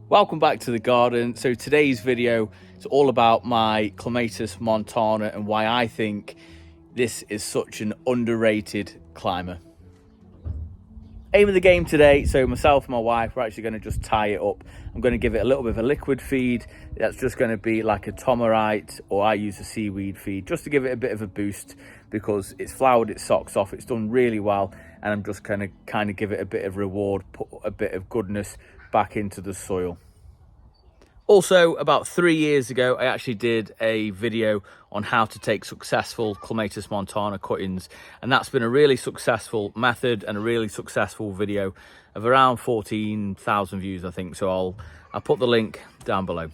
Welcome back to the garden. So today's video is all about my Clematis Montana and why I think this is such an underrated climber. Aim of the game today, so myself and my wife, we're actually going to just tie it up. I'm going to give it a little bit of a liquid feed. That's just going to be like a tomerite, or I use a seaweed feed just to give it a bit of a boost because it's flowered its socks off. It's done really well, and I'm just going to kind of give it a bit of reward, put a bit of goodness back into the soil. Also, about 3 years ago, I actually did a video on how to take successful Clematis Montana cuttings, and that's been a really successful method and a really successful video of around 14,000 views, I think. So I'll put the link down below.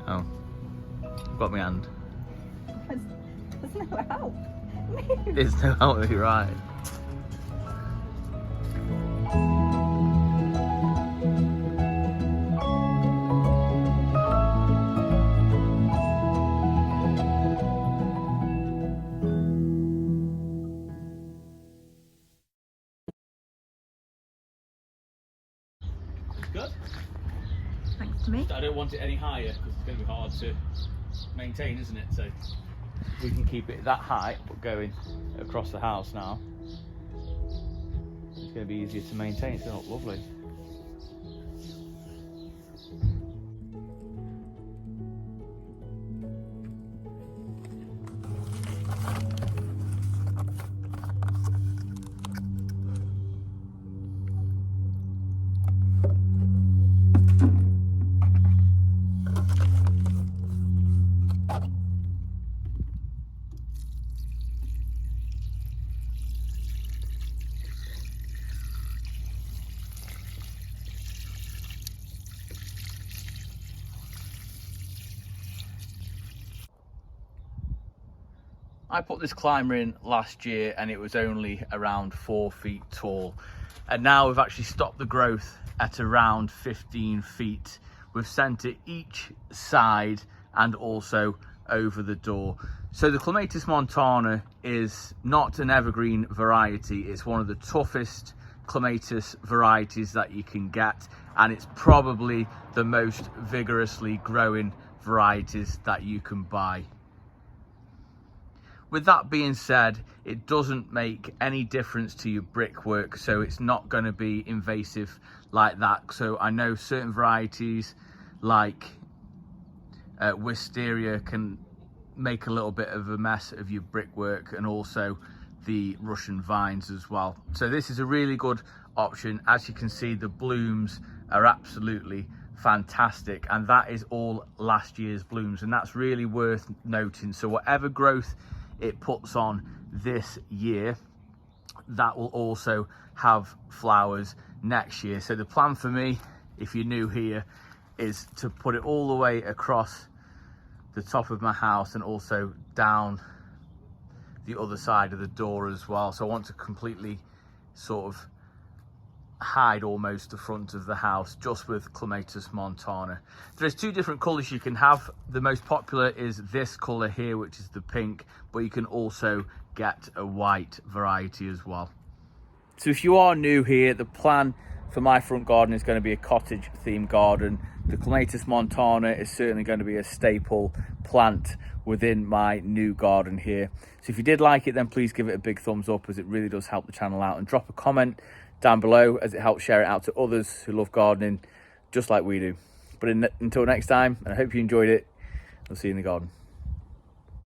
Oh, got my hand. There's no help. There's no help, you're right. Good. Thanks to me. I don't want it any higher because it's going to be hard to maintain, isn't it? So we can keep it that height, but going across the house now, it's going to be easier to maintain. It's going to look lovely. I put this climber in last year and it was only around 4 feet tall, and now we've actually stopped the growth at around 15 feet. We've sent it each side and also over the door. So the Clematis Montana is not an evergreen variety. It's one of the toughest clematis varieties that you can get, and it's probably the most vigorously growing varieties that you can buy. With that being said, it doesn't make any difference to your brickwork, so it's not going to be invasive like that. So I know certain varieties like wisteria can make a little bit of a mess of your brickwork, and also the Russian vines as well. So this is a really good option. As you can see, the blooms are absolutely fantastic, and that is all last year's blooms, and that's really worth noting. So whatever growth it puts on this year, that will also have flowers next year. So the plan for me, if you're new here, is to put it all the way across the top of my house and also down the other side of the door as well. So I want to completely sort of hide almost the front of the house just with Clematis Montana. There's two different colors you can have. The most popular is this color here, which is the pink, but you can also get a white variety as well. So if you are new here, the plan for my front garden is going to be a cottage themed garden. The Clematis Montana is certainly going to be a staple plant within my new garden here. So if you did like it, then please give it a big thumbs up, as it really does help the channel out, and drop a comment down below, as it helps share it out to others who love gardening just like we do. But until next time, and I hope you enjoyed it, I'll see you in the garden.